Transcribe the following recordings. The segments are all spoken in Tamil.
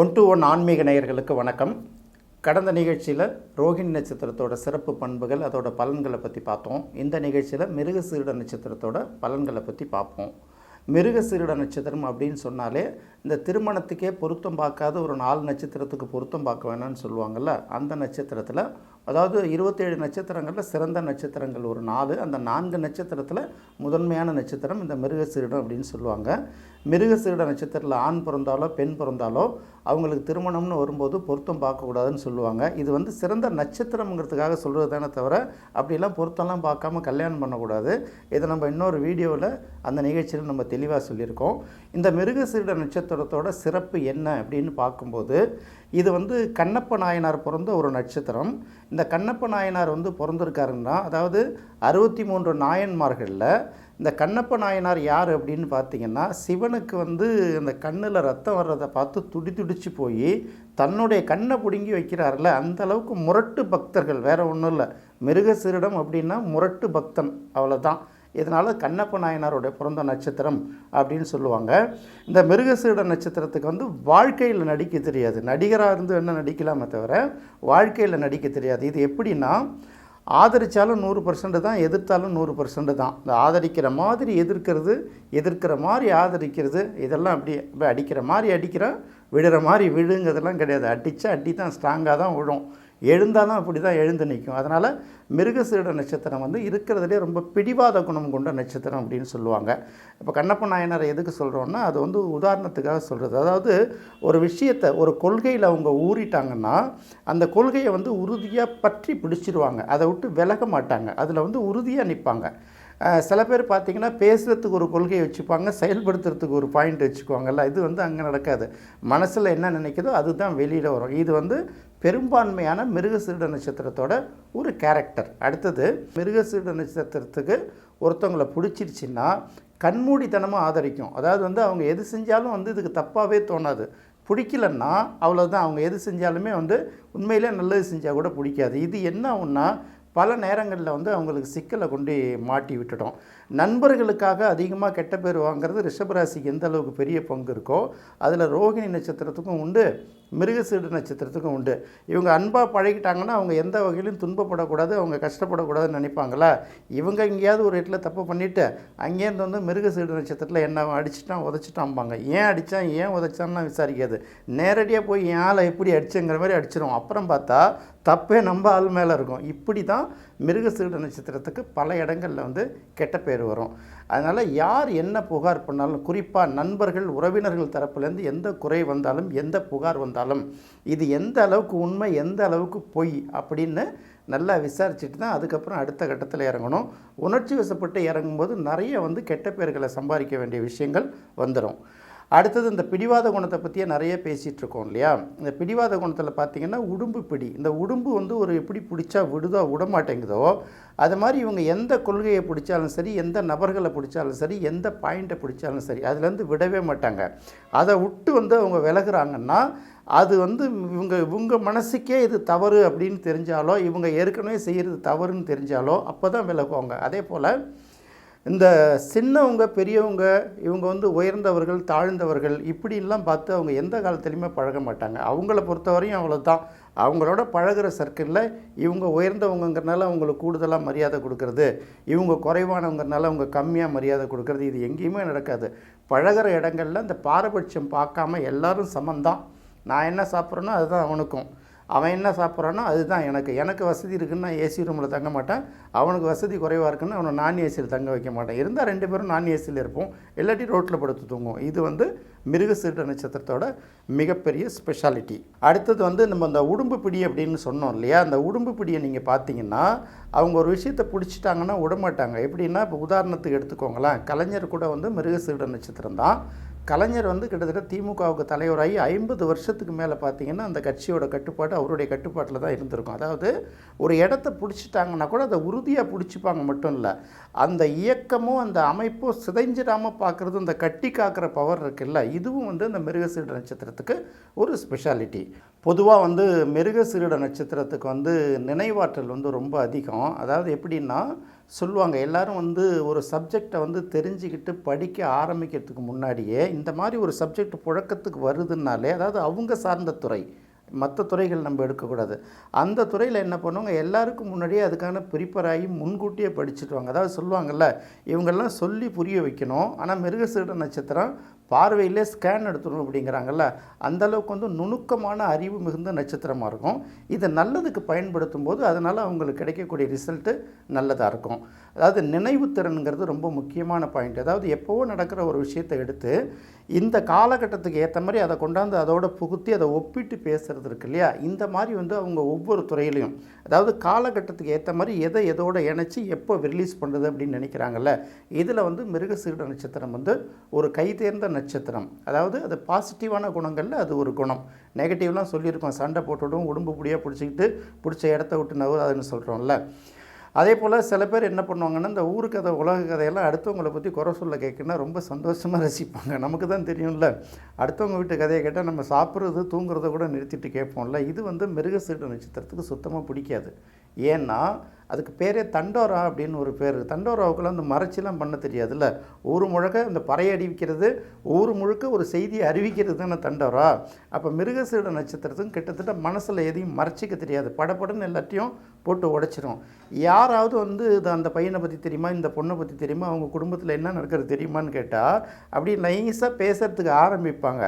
ஒன் டு ஒன் ஆன்மீக நேயர்களுக்கு வணக்கம். கடந்த நிகழ்ச்சியில் ரோகிணி நட்சத்திரத்தோட சிறப்பு பண்புகள் அதோட பலன்களை பற்றி பார்த்தோம். இந்த நிகழ்ச்சியில் மிருகசீரிட நட்சத்திரத்தோட பலன்களை பற்றி பார்ப்போம். மிருகசீரிட நட்சத்திரம் அப்படின்னு சொன்னாலே இந்த திருமணத்துக்கே பொருத்தம் பார்க்காத ஒரு 4 நட்சத்திரத்துக்கு பொருத்தம் பார்க்க வேணும்னு சொல்லுவாங்கள்ல, அந்த நட்சத்திரத்தில் அதாவது 27 நட்சத்திரங்களில் சிறந்த நட்சத்திரங்கள் ஒரு 4, அந்த 4 நட்சத்திரத்தில் முதன்மையான நட்சத்திரம் இந்த மிருகசீரிடம் அப்படின்னு சொல்லுவாங்க. மிருகசீரிட நட்சத்திரத்தில் ஆண் பிறந்தாலோ பெண் பிறந்தாலோ அவங்களுக்கு திருமணம்னு வரும்போது பொருத்தம் பார்க்கக்கூடாதுன்னு சொல்லுவாங்க. இது சிறந்த நட்சத்திரம்ங்கிறதுக்காக சொல்கிறது தானே தவிர அப்படிலாம் பொருத்தம்லாம் பார்க்காம கல்யாணம் பண்ணக்கூடாது. இதை நம்ம இன்னொரு வீடியோவில் அந்த நிகழ்ச்சியில் நம்ம தெளிவாக சொல்லியிருக்கோம். இந்த மிருகசீரிட நட்சத்திரத்தோட சிறப்பு என்ன அப்படின்னு பார்க்கும்போது, இது கண்ணப்ப நாயனார் பிறந்த ஒரு நட்சத்திரம். இந்த கண்ணப்ப நாயனார் பிறந்திருக்காருன்னா, அதாவது 63 நாயன்மார்களில் இந்த கண்ணப்ப நாயனார் யார் அப்படின்னு பார்த்தீங்கன்னா, சிவனுக்கு இந்த கண்ணில் ரத்தம் வர்றதை பார்த்து துடிச்சு போய் தன்னுடைய கண்ணை பிடுங்கி வைக்கிறார்ல, அந்த அளவுக்கு முரட்டு பக்தர்கள். வேறு ஒன்றும் இல்லை, மிருகசீரிடம் அப்படின்னா முரட்டு பக்தன், அவ்வளோதான். இதனால் கண்ணப்ப நாயனாருடைய பிறந்த நட்சத்திரம் அப்படின்னு சொல்லுவாங்க. இந்த மிருகசீரிட நட்சத்திரத்துக்கு வாழ்க்கையில் நடிக்க தெரியாது. நடிகராக இருந்து என்ன நடிக்கலாமே தவிர வாழ்க்கையில் நடிக்க தெரியாது. இது எப்படின்னா, ஆதரித்தாலும் 100% தான், எதிர்த்தாலும் 100% தான். இந்த ஆதரிக்கிற மாதிரி எதிர்க்கிறது, எதிர்க்கிற மாதிரி ஆதரிக்கிறது, இதெல்லாம் அப்படி அடிக்கிற மாதிரி அடிக்கிறேன், விழுற மாதிரி விழுங்கிறதெல்லாம் கிடையாது. அடித்தா அடி தான், ஸ்ட்ராங்காக தான் விழும். எழுந்தாலும் அப்படி தான் எழுந்து நிற்கும். அதனால் மிருகசீரிட நட்சத்திரம் இருக்கிறதுலே ரொம்ப பிடிவாத குணம் கொண்ட நட்சத்திரம் அப்படின்னு சொல்லுவாங்க. இப்போ கண்ணப்ப நாயனாரை எதுக்கு சொல்கிறோன்னா, அது உதாரணத்துக்காக சொல்கிறது. அதாவது ஒரு விஷயத்தை, ஒரு கொள்கையில் அவங்க ஊறிட்டாங்கன்னா அந்த கொள்கையை உறுதியாக பற்றி பிடிச்சிருவாங்க, அதை விட்டு விலக மாட்டாங்க, அதில் உறுதியாக நிற்பாங்க. சில பேர் பார்த்திங்கன்னா பேசுகிறதுக்கு ஒரு கொள்கையை வச்சுப்பாங்க, செயல்படுத்துறதுக்கு ஒரு பாயிண்ட் வச்சுக்குவாங்கல்ல. இது அங்கே நடக்காது. மனசில் என்ன நினைக்குதோ அதுதான் வெளியில் வரும். இது பெரும்பான்மையான மிருகசீரிட நட்சத்திரத்தோட ஒரு கேரக்டர். அடுத்தது, மிருகசீரிட நட்சத்திரத்துக்கு ஒருத்தவங்களை பிடிச்சிருச்சின்னா கண்மூடித்தனமாக ஆதரிக்கும். அதாவது அவங்க எது செஞ்சாலும் இதுக்கு தப்பாகவே தோணாது. பிடிக்கலன்னா அவ்வளோதான், அவங்க எது செஞ்சாலுமே உண்மையிலே நல்லது செஞ்சால் கூட பிடிக்காது. இது என்ன ஆகுன்னா, பல நேரங்களில் அவங்களுக்கு சிக்கலை கொண்டு மாட்டி விட்டுட்டோம். நண்பர்களுக்காக அதிகமாக கெட்ட பேர் வாங்கிறது ரிஷபராசிக்கு எந்த அளவுக்கு பெரிய பங்கு இருக்கோ, அதில் ரோகிணி நட்சத்திரத்துக்கும் உண்டு, மிருகசீரிட நட்சத்திரத்துக்கும் உண்டு. இவங்க அன்பாக பழகிட்டாங்கன்னா அவங்க எந்த வகையிலும் துன்பப்படக்கூடாது, அவங்க கஷ்டப்படக்கூடாதுன்னு நினைப்பாங்களா. இவங்க எங்கேயாவது ஒரு இடத்துல தப்பு பண்ணிவிட்டு அங்கேருந்து மிருகசீரிட நட்சத்திரத்தில் என்ன அடிச்சுட்டான் உதச்சிட்டாம்பாங்க. ஏன் அடித்தான் ஏன் உதச்சான்னு விசாரிக்காது, நேரடியாக போய் என் ஆளை எப்படி அடிச்சுங்கிற மாதிரி அடிச்சிடும். அப்புறம் பார்த்தா தப்பே நம்ம ஆள் மேலே இருக்கும். இப்படி தான் மிருகசீரிட நட்சத்திரத்துக்கு பல இடங்களில் கெட்ட பேர் வரும். அதனால் யார் என்ன புகார் பண்ணாலும், குறிப்பாக நண்பர்கள் உறவினர்கள் தரப்புலேருந்து எந்த குறை வந்தாலும், எந்த புகார் வந்தாலும், இது எந்த அளவுக்கு உண்மை எந்த அளவுக்கு பொய் அப்படின்னு நல்லா விசாரிச்சுட்டு தான் அதுக்கப்புறம் அடுத்த கட்டத்தில் இறங்கணும். உணர்ச்சி வசப்பட்டு இறங்கும்போது நிறைய கெட்ட பேர்களை சம்பாதிக்க வேண்டிய விஷயங்கள் வந்துடும். அடுத்தது, இந்த பிடிவாத குணத்தை பற்றியே நிறைய பேசிகிட்ருக்கோம் இல்லையா. இந்த பிடிவாத குணத்தில் பார்த்திங்கன்னா உடும்பு பிடி. இந்த உடும்பு ஒரு எப்படி பிடிச்சா விட மாட்டேங்குதோ, அது மாதிரி இவங்க எந்த கொள்கையை பிடிச்சாலும் சரி, எந்த நபர்களை பிடிச்சாலும் சரி, எந்த பாயிண்ட்டை பிடிச்சாலும் சரி, அதுலேருந்து விடவே மாட்டாங்க. அதை விட்டு அவங்க விலகுறாங்கன்னா அது இவங்க மனசுக்கே இது தவறு அப்படின்னு தெரிஞ்சாலோ, இவங்க ஏற்கனவே செய்கிறது தவறுன்னு தெரிஞ்சாலோ அப்போ தான் விலகுவாங்க. அதே போல் இந்த சின்னவங்க பெரியவங்க, இவங்க உயர்ந்தவர்கள் தாழ்ந்தவர்கள் இப்படிலாம் பார்த்து அவங்க எந்த காலத்துலையுமே பழக மாட்டாங்க. அவங்கள பொறுத்தவரையும் அவ்வளோதான். அவங்களோட பழகிற சர்க்கிளில் இவங்க உயர்ந்தவங்கிறனால அவங்களுக்கு கூடுதலாக மரியாதை கொடுக்கறது, இவங்க குறைவானவங்கிறனால அவங்க கம்மியாக மரியாதை கொடுக்கறது, இது எங்கேயுமே நடக்காது. பழகிற இடங்களில் இந்த பாரபட்சம் பார்க்காம எல்லோரும் சமந்தான். நான் என்ன சாப்பிட்றேனோ அதுதான் அவனுக்கும், அவன் என்ன சாப்பிட்றானோ அதுதான் எனக்கு வசதி இருக்குன்னு நான் ஏசி ரூமில் தங்க மாட்டேன், அவனுக்கு வசதி குறைவாக இருக்குன்னு அவனை நான் ஏசியில் தங்க வைக்க மாட்டேன். இருந்தால் 2 பேரும் நான் ஏசியில் இருப்போம், இல்லாட்டி ரோட்டில் படுத்து தூங்குவோம். இது மிருகசீரிட நட்சத்திரத்தோட மிகப்பெரிய ஸ்பெஷாலிட்டி. அடுத்தது நம்ம அந்த உடும்பு பிடி அப்படின்னு சொன்னோம் இல்லையா. அந்த உடும்பு பிடியை நீங்கள் பார்த்தீங்கன்னா அவங்க ஒரு விஷயத்தை பிடிச்சிட்டாங்கன்னா விடமாட்டாங்க. எப்படின்னா, இப்போ உதாரணத்துக்கு எடுத்துக்கோங்களேன், கலைஞர் கூட மிருகசீரிட நட்சத்திரம் தான். கலைஞர் கிட்டத்தட்ட திமுகவுக்கு தலைவராகி 50 வருஷத்துக்கு மேலே பார்த்திங்கன்னா அந்த கட்சியோட கட்டுப்பாடு அவருடைய கட்டுப்பாட்டில் தான் இருந்திருக்கும். அதாவது ஒரு இடத்த பிடிச்சிட்டாங்கன்னா கூட அதை உறுதியாக பிடிச்சிப்பாங்க மட்டும் இல்லை, அந்த இயக்கமும் அந்த அமைப்பும் சிதைஞ்சிடாமல் பார்க்குறது, அந்த கட்டி காக்கிற பவர் இருக்குல்ல, இதுவும் இந்த மிருகசீரிட நட்சத்திரத்துக்கு ஒரு ஸ்பெஷாலிட்டி. பொதுவாக மிருகசீரிட நட்சத்திரத்துக்கு நினைவாற்றல் ரொம்ப அதிகம். அதாவது எப்படின்னா, சொல்லுவாங்க எல்லாரும் வந்து ஒரு சப்ஜெக்டை வந்து தெரிஞ்சுக்கிட்டு படிக்க ஆரம்பிக்கிறதுக்கு முன்னாடியே இந்த மாதிரி ஒரு சப்ஜெக்ட் புழக்கத்துக்கு வருதுன்னாலே, அதாவது அவங்க சார்ந்த துறை, மற்ற துறைகள் நம்ம எடுக்கக்கூடாது. அந்த துறையில் என்ன பண்ணுவாங்க, எல்லாருக்கும் முன்னாடியே அதுக்கான ப்ரிப்பேர் ஆகி முன்கூட்டியே படிச்சுட்டுவாங்க. அதாவது சொல்லுவாங்கள்ல, இவங்கெல்லாம் சொல்லி புரிய வைக்கணும், ஆனால் மிருகசீட நட்சத்திரம் பார்வையிலே ஸ்கேன் எடுத்துடணும் அப்படிங்கிறாங்கல்ல, அந்தளவுக்கு வந்து நுணுக்கமான அறிவு மிகுந்த நட்சத்திரமாக இருக்கும். இதை நல்லதுக்கு பயன்படுத்தும் போது அதனால் அவங்களுக்கு கிடைக்கக்கூடிய ரிசல்ட்டு நல்லதாக இருக்கும். அதாவது நினைவுத்திறனுங்கிறது ரொம்ப முக்கியமான பாயிண்ட். அதாவது எப்போவோ நடக்கிற ஒரு விஷயத்தை எடுத்து இந்த காலகட்டத்துக்கு ஏற்ற மாதிரி அதை கொண்டாந்து அதோட புகுத்தி அதை ஒப்பிட்டு பேசுகிறது இருக்கு இல்லையா, இந்த மாதிரி வந்து அவங்க ஒவ்வொரு துறையிலையும் அதாவது காலகட்டத்துக்கு ஏற்ற மாதிரி எதை எதோட இணைச்சி எப்போ ரிலீஸ் பண்ணுறது அப்படின்னு நினைக்கிறாங்கல்ல, இதில் வந்து மிருகசீட நட்சத்திரம் வந்து ஒரு கைதேர்ந்த நட்சத்திரம். அதாவது அது பாசிட்டிவான குணங்களில் அது ஒரு குணம். நெகட்டிவ்லாம் சொல்லியிருக்கோம், சண்டை போட்டுவிடும், உடம்பு புடியாக பிடிச்சிக்கிட்டு பிடிச்ச இடத்த விட்டு நவராதுன்னு சொல்கிறோம்ல. அதே போல் சில பேர் என்ன பண்ணுவாங்கன்னா, இந்த ஊரு கதை உலக கதையெல்லாம் அடுத்தவங்களை பற்றி குறை சொல்ல கேட்குன்னா ரொம்ப சந்தோஷமாக ரசிப்பாங்க. நமக்கு தான் தெரியும்ல, அடுத்தவங்க வீட்டு கதையை கேட்டால் நம்ம சாப்பிட்றது தூங்குறத கூட நிறுத்திட்டு கேட்போம்ல. இது வந்து மிருகசீட நட்சத்திரத்துக்கு சுத்தமாக பிடிக்காது. ஏன்னா அதுக்கு பேரே தண்டோரா அப்படின்னு ஒரு பேர். தண்டோராவுக்குலாம் அந்த மறைச்சிலாம் பண்ண தெரியாதுல்ல, ஊர் முழுக்க இந்த பறையை அறிவிக்கிறது, ஊர் முழுக்க ஒரு செய்தியை அறிவிக்கிறது தானே தண்டோரா. அப்போ மிருகசீட நட்சத்திரத்துக்கும் கிட்டத்தட்ட மனசில் எதையும் மறைச்சிக்க தெரியாது, படப்படன்னு எல்லாத்தையும் போட்டு உடைச்சிரும். யாராவது வந்து இது அந்த பையனை பற்றி தெரியுமா, இந்த பொண்ணை பற்றி தெரியுமா, அவங்க குடும்பத்தில் என்ன நடக்கிறது தெரியுமான்னு கேட்டால் அப்படி நைஸாக பேசுகிறதுக்கு ஆரம்பிப்பாங்க.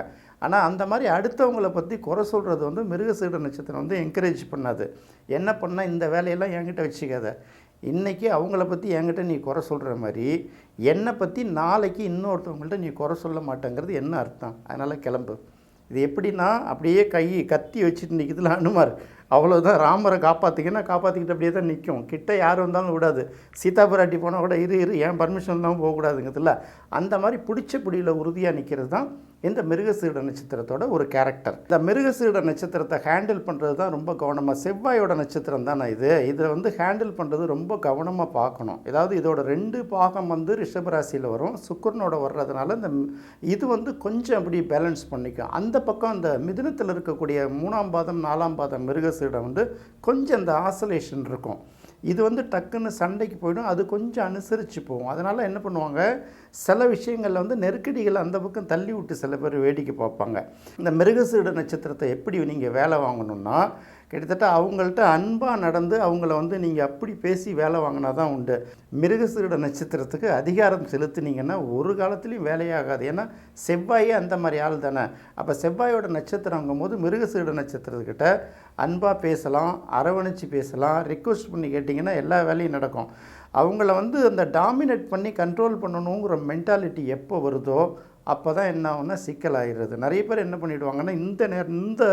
ஆனால் அந்த மாதிரி அடுத்தவங்களை பற்றி குறை சொல்கிறது வந்து மிருகசீட நட்சத்திரம் வந்து என்கரேஜ் பண்ணாது. என்ன பண்ணால் இந்த வேலையெல்லாம் என்கிட்ட வச்சுக்காத, இன்றைக்கி அவங்கள பற்றி என்கிட்ட நீ குறை சொல்கிற மாதிரி என்னை பற்றி நாளைக்கு இன்னொருத்தவங்கள்ட்ட நீ குறை சொல்ல மாட்டேங்கிறது என்ன அர்த்தம்? அதனால் கிளம்பு. இது எப்படின்னா, அப்படியே கத்தி வச்சுட்டு நிற்கிறதுல அனுமார், அவ்வளோதான். ராமரை காப்பாற்றிக்கிட்டு அப்படியே தான் நிற்கும். கிட்ட யார் வந்தாலும் விடாது. சீதா பிராட்டி போனால் கூட இரு ஏன் பர்மிஷன் இல்லாமல் போகக்கூடாதுங்கிறதுல அந்த மாதிரி பிடிச்ச பிடியில் உறுதியாக நிற்கிறது தான் இந்த மிருகசீட நட்சத்திரத்தோட ஒரு கேரக்டர். இந்த மிருகசீட நட்சத்திரத்தை ஹேண்டில் பண்ணுறது தான் ரொம்ப கவனமாக. செவ்வாயோட நட்சத்திரம் தானே இதை வந்து ஹேண்டில் பண்ணுறது ரொம்ப கவனமாக பார்க்கணும். ஏதாவது இதோட 2 பாகம் வந்து ரிஷபராசியில் வரும், சுக்கிரனோட வர்றதுனால இது வந்து கொஞ்சம் அப்படி பேலன்ஸ் பண்ணிக்கும். அந்த பக்கம் அந்த மிதுனத்தில் இருக்கக்கூடிய 3ஆம் பாதம் 4ஆம் பாதம் மிருகசீடம் வந்து கொஞ்சம் இந்த ஆசோலேஷன் இருக்கும். இது வந்து டக்குன்னு சண்டைக்கு போயிடும், அது கொஞ்சம் அனுசரித்து போகும். அதனால் என்ன பண்ணுவாங்க, சில விஷயங்களில் வந்து நெருக்கடிகளை அந்த பக்கம் தள்ளி விட்டு சில பேர் வேடிக்கை பார்ப்பாங்க. இந்த மிருகசீட நட்சத்திரத்தை எப்படி நீங்கள் வேலை வாங்கணும்னா, கிட்டத்தட்ட அவங்கள்ட்ட அன்பாக நடந்து அவங்கள வந்து நீங்கள் அப்படி பேசி வேலை வாங்கினா தான் உண்டு. மிருகசீட நட்சத்திரத்துக்கு அதிகாரம் செலுத்தினீங்கன்னா ஒரு காலத்துலேயும் வேலையாகாது. ஏன்னா செவ்வாயே அந்த மாதிரி ஆள் தானே. அப்போ செவ்வாயோட நட்சத்திரங்கும் போது மிருகசீட நட்சத்திரத்துக்கிட்ட அன்பாக பேசலாம், அரவணைச்சி பேசலாம், ரிக்வெஸ்ட் பண்ணி கேட்டிங்கன்னா எல்லா வேலையும் நடக்கும். அவங்கள வந்து அந்த டாமினேட் பண்ணி கண்ட்ரோல் பண்ணணுங்கிற மென்டாலிட்டி எப்போ வருதோ அப்போ தான் என்ன ஆகும்னா சிக்கலாகிடுறது. நிறைய பேர் என்ன பண்ணிவிடுவாங்கன்னா, இந்த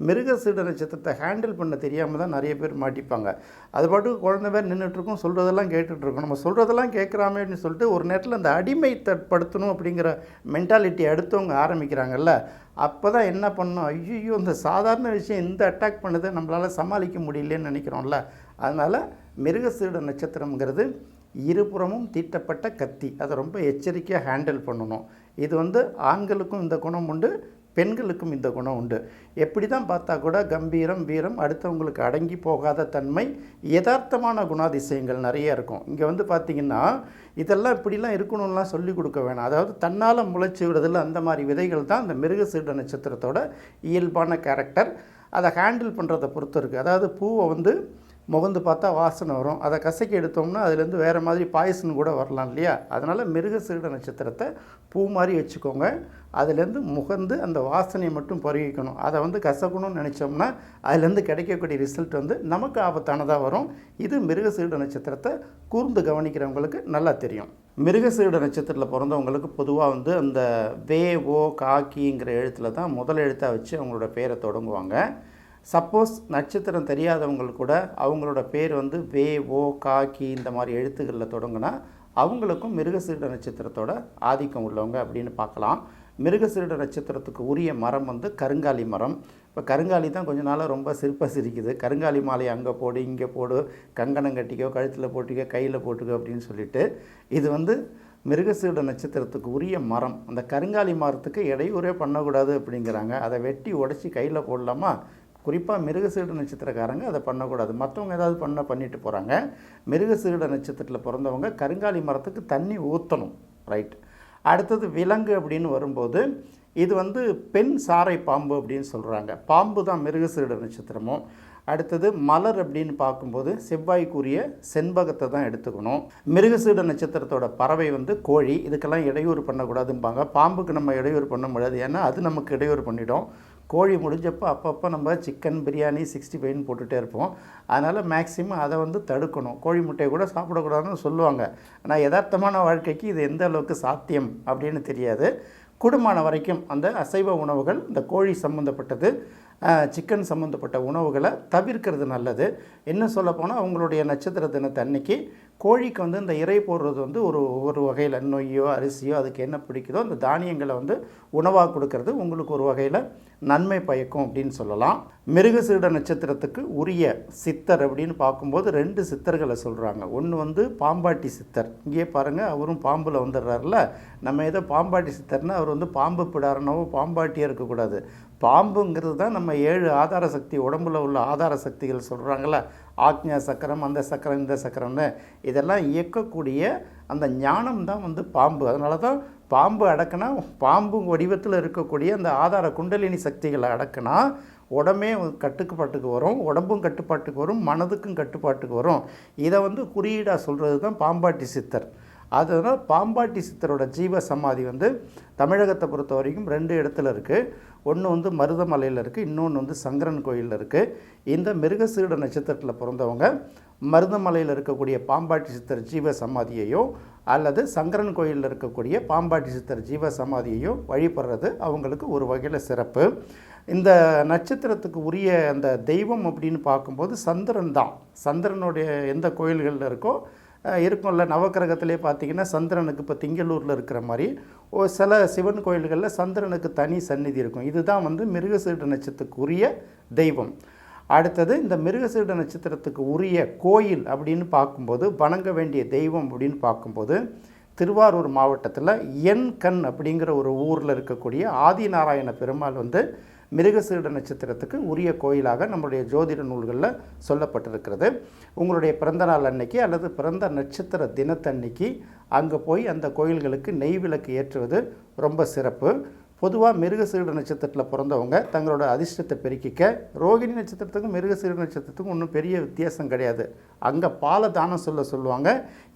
மிருகசீட நட்சத்திரத்தை ஹேண்டில் பண்ண தெரியாமல் தான் நிறைய பேர் மாட்டிப்பாங்க. அது பாட்டுக்கு குழந்தை பேர் நின்றுட்டுருக்கும், சொல்கிறதெல்லாம் கேட்டுட்ருக்கோம். நம்ம சொல்கிறதெல்லாம் கேட்குறாமேன்னு சொல்லிட்டு ஒரு நேரத்தில் அந்த அடிமைத்தப்படுத்தணும் அப்படிங்கிற மென்டாலிட்டி அடுத்தவங்க ஆரம்பிக்கிறாங்கல்ல, அப்போ தான் என்ன பண்ணணும், ஐயோ இந்த சாதாரண விஷயம் இந்த அட்டாக் பண்ணுதை நம்மளால் சமாளிக்க முடியலன்னு நினைக்கிறோம்ல. அதனால் மிருகசீட நட்சத்திரங்கிறது இருபுறமும் தீட்டப்பட்ட கத்தி, அதை ரொம்ப எச்சரிக்கையாக ஹேண்டில் பண்ணணும். இது வந்து ஆண்களுக்கும் இந்த குணம் உண்டு, பெண்களுக்கும் இந்த குணம் உண்டு. எப்படி தான் பார்த்தா கூட கம்பீரம், வீரம், அடுத்தவங்களுக்கு அடங்கி போகாத தன்மை, யதார்த்தமான குணாதிசயங்கள் நிறைய இருக்கும். இங்கே வந்து பார்த்திங்கன்னா இதெல்லாம் இப்படிலாம் இருக்கணும்லாம் சொல்லி கொடுக்க வேணாம். அதாவது தன்னால் முளைச்சி விடுறதில் அந்த மாதிரி விதைகள் தான் இந்த மிருகசீட நட்சத்திரத்தோட இயல்பான கேரக்டர். அதை ஹேண்டில் பண்ணுறதை பொறுத்து இருக்குது. அதாவது பூவை வந்து முகந்து பார்த்தா வாசனை வரும், அதை கசக்கி எடுத்தோம்னா அதுலேருந்து வேறு மாதிரி பாய்சன் கூட வரலாம் இல்லையா. அதனால் மிருகசீட நட்சத்திரத்தை பூ மாதிரி வச்சுக்கோங்க, அதுலேருந்து முகந்து அந்த வாசனையை மட்டும் பருகிக்கணும். அதை வந்து கசக்கணும்னு நினச்சோம்னா அதுலேருந்து கிடைக்கக்கூடிய ரிசல்ட் வந்து நமக்கு ஆபத்தானதாக வரும். இது மிருகசீட நட்சத்திரத்தை கூர்ந்து கவனிக்கிறவங்களுக்கு நல்லா தெரியும். மிருகசீட நட்சத்திரத்தில் பிறந்தவங்களுக்கு பொதுவாக வந்து அந்த வே ஓ காக்கிங்கிற எழுத்தில் தான் முதல் எழுத்தாக வச்சு அவங்களோட பேரை தொடங்குவாங்க. சப்போஸ் நட்சத்திரம் தெரியாதவங்களுக்கு கூட அவங்களோட பேர் வந்து வே ஓ காக்கி இந்த மாதிரி எழுத்துக்களில் தொடங்கினா அவங்களுக்கும் மிருகசீட நட்சத்திரத்தோட ஆதிக்கம் உள்ளவங்க அப்படின்னு பார்க்கலாம். மிருகசீட நட்சத்திரத்துக்கு உரிய மரம் வந்து கருங்காலி மரம். இப்போ கருங்காலி தான் கொஞ்ச நாளாக ரொம்ப சிரிக்குது. கருங்காலி மாலை அங்கே போடு, இங்கே போடு, கங்கணம் கட்டிக்கோ, கழுத்தில் போட்டுக்கோ, கையில் போட்டுக்கோ அப்படின்னு சொல்லிட்டு, இது வந்து மிருகசீட நட்சத்திரத்துக்கு உரிய மரம். அந்த கருங்காலி மரத்துக்கு இடையூறே பண்ணக்கூடாது அப்படிங்கிறாங்க. அதை வெட்டி உடச்சி கையில் போடலாமா, குறிப்பாக மிருகசீட நட்சத்திரக்காரங்க அதை பண்ணக்கூடாது. மற்றவங்க ஏதாவது பண்ணிட்டு போகிறாங்க. மிருகசீட நட்சத்திரத்தில் பிறந்தவங்க கருங்காலி மரத்துக்கு தண்ணி ஊற்றணும். ரைட். அடுத்தது விலங்கு அப்படின்னு வரும்போது இது பெண் சாரை பாம்பு அப்படின்னு சொல்கிறாங்க. பாம்பு தான் மிருகசீட நட்சத்திரமும். அடுத்தது மலர் அப்படின்னு பார்க்கும்போது செவ்வாய்க்குரிய செண்பகத்தை தான் எடுத்துக்கணும். மிருகசீட நட்சத்திரத்தோட பறவை கோழி. இதுக்கெல்லாம் இடையூறு பண்ணக்கூடாதும்பாங்க. பாம்புக்கு நம்ம இடையூறு பண்ண முடியாது, ஏன்னா அது நமக்கு இடையூறு பண்ணிடும். கோழி முடிஞ்சப்போ அப்பப்போ நம்ம சிக்கன் பிரியாணி 65 போட்டுகிட்டே இருப்போம். அதனால் மேக்ஸிமம் அதை தடுக்கணும். கோழி முட்டையை கூட சாப்பிடக்கூடாதுன்னு சொல்லுவாங்க. ஆனால் யதார்த்தமான வாழ்க்கைக்கு இது எந்த அளவுக்கு சாத்தியம் அப்படின்னு தெரியாது. கூடுமான வரைக்கும் அந்த அசைவ உணவுகள், இந்த கோழி சம்மந்தப்பட்டது, சிக்கன் சம்மந்தப்பட்ட உணவுகளை தவிர்க்கிறது நல்லது. என்ன சொல்லப்போனால் அவங்களுடைய நட்சத்திர தினத்தை அன்னைக்கு கோழிக்கு இந்த இறை போடுறது ஒரு வகையில் நொய்யோ அரிசியோ அதுக்கு என்ன பிடிக்குதோ அந்த தானியங்களை உணவாக கொடுக்கறது உங்களுக்கு ஒரு வகையில் நன்மை பயக்கும் அப்படின்னு சொல்லலாம். மிருகசீட நட்சத்திரத்துக்கு உரிய சித்தர் அப்படின்னு பார்க்கும்போது 2 சித்தர்களை சொல்கிறாங்க. ஒன்று பாம்பாட்டி சித்தர். இங்கே பாருங்கள், அவரும் பாம்பில் வந்துடுறாருல. நம்ம ஏதோ பாம்பாட்டி சித்தர்னா அவர் பாம்பு பிடாரனவோ பாம்பாட்டியாக இருக்கக்கூடாது. பாம்புங்கிறது தான் நம்ம 7 ஆதார சக்தி, உடம்புல உள்ள ஆதார சக்திகள் சொல்கிறாங்கள, ஆக்ஞா சக்கரம், அந்த சக்கரம், இந்த சக்கரம்னு இதெல்லாம் இயக்கக்கூடிய அந்த ஞானம் தான் பாம்பு. அதனால தான் பாம்பு அடக்குனா, பாம்பு வடிவத்தில் இருக்கக்கூடிய அந்த ஆதார குண்டலினி சக்திகளை அடக்குனா உடம்பே கட்டுப்பாட்டுக்கு வரும், உடம்பும் கட்டுப்பாட்டுக்கு வரும், மனதுக்கும் கட்டுப்பாட்டுக்கு வரும். இதை குறியீடாக சொல்கிறது தான் பாம்பாட்டி சித்தர். அதனால் பாம்பாட்டி சித்தரோட ஜீவ சமாதி தமிழகத்தை பொறுத்த வரைக்கும் 2 இடத்துல இருக்குது. ஒன்று மருதமலையில் இருக்குது, இன்னொன்று சங்கரன் கோயிலில் இருக்குது. இந்த மிருகசீட நட்சத்திரத்தில் பிறந்தவங்க மருதமலையில் இருக்கக்கூடிய பாம்பாட்டி சித்தர் ஜீவ சமாதியையோ அல்லது சங்கரன் கோயிலில் இருக்கக்கூடிய பாம்பாட்டி சித்தர் ஜீவ சமாதியையோ வழிபடுறது அவங்களுக்கு ஒரு வகையில் சிறப்பு. இந்த நட்சத்திரத்துக்கு உரிய அந்த தெய்வம் அப்படின்னு பார்க்கும்போது சந்திரன் தான். சந்திரனுடைய எந்த கோயில்களில் இருக்கோ இருக்கும்ல, நவக்கிரகத்திலே பார்த்திங்கன்னா சந்திரனுக்கு இப்போ திங்களூரில் இருக்கிற மாதிரி சில சிவன் கோயில்களில் சந்திரனுக்கு தனி சந்நிதி இருக்கும். இதுதான் மிருகசீட நட்சத்திரத்துக்கு உரிய தெய்வம். அடுத்தது இந்த மிருகசீட நட்சத்திரத்துக்கு உரிய கோயில் அப்படின்னு பார்க்கும்போது, வணங்க வேண்டிய தெய்வம் அப்படின்னு பார்க்கும்போது, திருவாரூர் மாவட்டத்தில் என்கண் அப்படிங்கிற ஒரு ஊரில் இருக்கக்கூடிய ஆதிநாராயண பெருமாள் மிருகசீட நட்சத்திரத்துக்கு உரிய கோயிலாக நம்முடைய ஜோதிட நூல்களில் சொல்லப்பட்டிருக்கிறது. உங்களுடைய பிறந்த நாள் அன்னைக்கு அல்லது பிறந்த நட்சத்திர தினத்தன்னைக்கு அங்கே போய் அந்த கோயில்களுக்கு நெய் விளக்கு ஏற்றுவது ரொம்ப சிறப்பு. பொதுவாக மிருகசீட நட்சத்திரத்தில் பிறந்தவங்க தங்களோட அதிர்ஷ்டத்தை பெருக்கிக்க, ரோகிணி நட்சத்திரத்துக்கும் மிருகசீட நட்சத்திரத்துக்கும் ஒன்றும் பெரிய வித்தியாசம் கிடையாது. அங்கே பாலை தானம் சொல்லுவாங்க,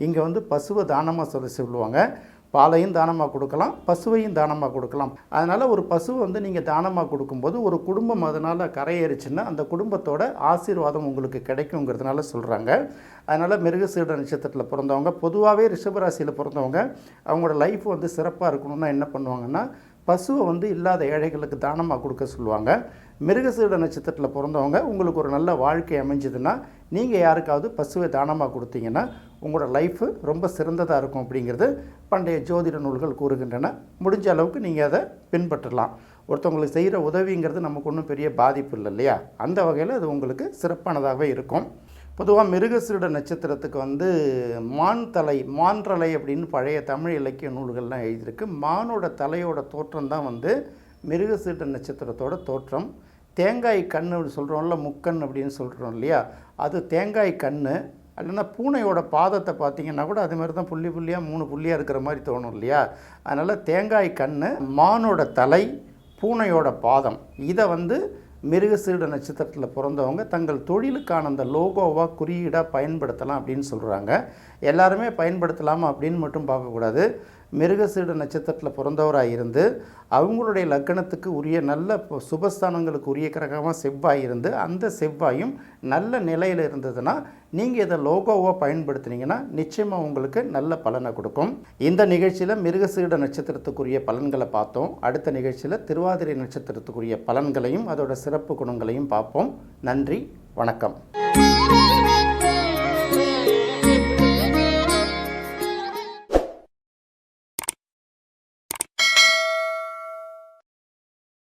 இங்கே பசுவை தானமாக சொல்லுவாங்க. பாலையும் தானமாக கொடுக்கலாம், பசுவையும் தானமாக கொடுக்கலாம். அதனால் ஒரு பசுவை நீங்கள் தானமாக கொடுக்கும்போது ஒரு குடும்பம் அதனால் கரையேறிச்சுன்னா அந்த குடும்பத்தோட ஆசீர்வாதம் உங்களுக்கு கிடைக்குங்கிறதுனால சொல்கிறாங்க. அதனால் மிருகசீட நட்சத்திரத்தில் பிறந்தவங்க, பொதுவாகவே ரிஷபராசியில் பிறந்தவங்க, அவங்களோட லைஃப் சிறப்பாக இருக்கணும்னா என்ன பண்ணுவாங்கன்னா, பசுவை இல்லாத ஏழைகளுக்கு தானமாக கொடுக்க சொல்லுவாங்க. மிருகசீட நட்சத்திரத்தில் பிறந்தவங்க உங்களுக்கு ஒரு நல்ல வாழ்க்கை அமைஞ்சதுன்னா நீங்கள் யாருக்காவது பசுவை தானமாக கொடுத்தீங்கன்னா உங்களோட லைஃபு ரொம்ப சிறந்ததாக இருக்கும் அப்படிங்கிறது பண்டைய ஜோதிட நூல்கள் கூறுகின்றன. முடிஞ்ச அளவுக்கு நீங்கள் அதை பின்பற்றலாம். ஒருத்தவங்களுக்கு செய்கிற உதவிங்கிறது நமக்கு ஒன்றும் பெரிய பாதிப்பு இல்லை இல்லையா? அந்த வகையில் அது உங்களுக்கு சிறப்பானதாகவே இருக்கும். பொதுவாக மிருகசீட நட்சத்திரத்துக்கு மான்றலை அப்படின்னு பழைய தமிழ் இலக்கிய நூல்கள்லாம் எழுதியிருக்கு. மானோட தலையோட தோற்றம் தான் மிருகசீட நட்சத்திரத்தோட தோற்றம். தேங்காய் கண்ணு சொல்கிறோம்ல, முக்கண் அப்படின்னு சொல்கிறோம் இல்லையா, அது தேங்காய் கண்ணு. இல்லைன்னா பூனையோட பாதத்தை பார்த்திங்கன்னா கூட அதுமாதிரி தான் புள்ளி புள்ளியாக 3 புள்ளியாக இருக்கிற மாதிரி தோணும் இல்லையா? அதனால் தேங்காய் கண்ணு, மானோட தலை, பூனையோட பாதம், இதை மிருகசீட நட்சத்திரத்தில் பிறந்தவங்க தங்கள் தொழிலுக்கான அந்த லோகோவாக குறியீடாக பயன்படுத்தலாம் அப்படின்னு சொல்கிறாங்க. எல்லாருமே பயன்படுத்தலாமா அப்படின்னு மட்டும் பார்க்கக்கூடாது. மிருகசீட நட்சத்திரத்தில் பிறந்தவராக இருந்து அவங்களுடைய லக்கணத்துக்கு உரிய நல்ல சுபஸ்தானங்களுக்கு உரிய கிரகமாக செவ்வாய் இருந்து அந்த செவ்வாயும் நல்ல நிலையில் இருந்ததுன்னா நீங்கள் இதை லோகோவாக பயன்படுத்துனீங்கன்னா நிச்சயமாக உங்களுக்கு நல்ல பலனை கொடுக்கும். இந்த நிகழ்ச்சியில் மிருகசீட நட்சத்திரத்துக்குரிய பலன்களை பார்த்தோம். அடுத்த நிகழ்ச்சியில் திருவாதிரை நட்சத்திரத்துக்குரிய பலன்களையும் அதோட சிறப்பு குணங்களையும் பார்ப்போம். நன்றி, வணக்கம்.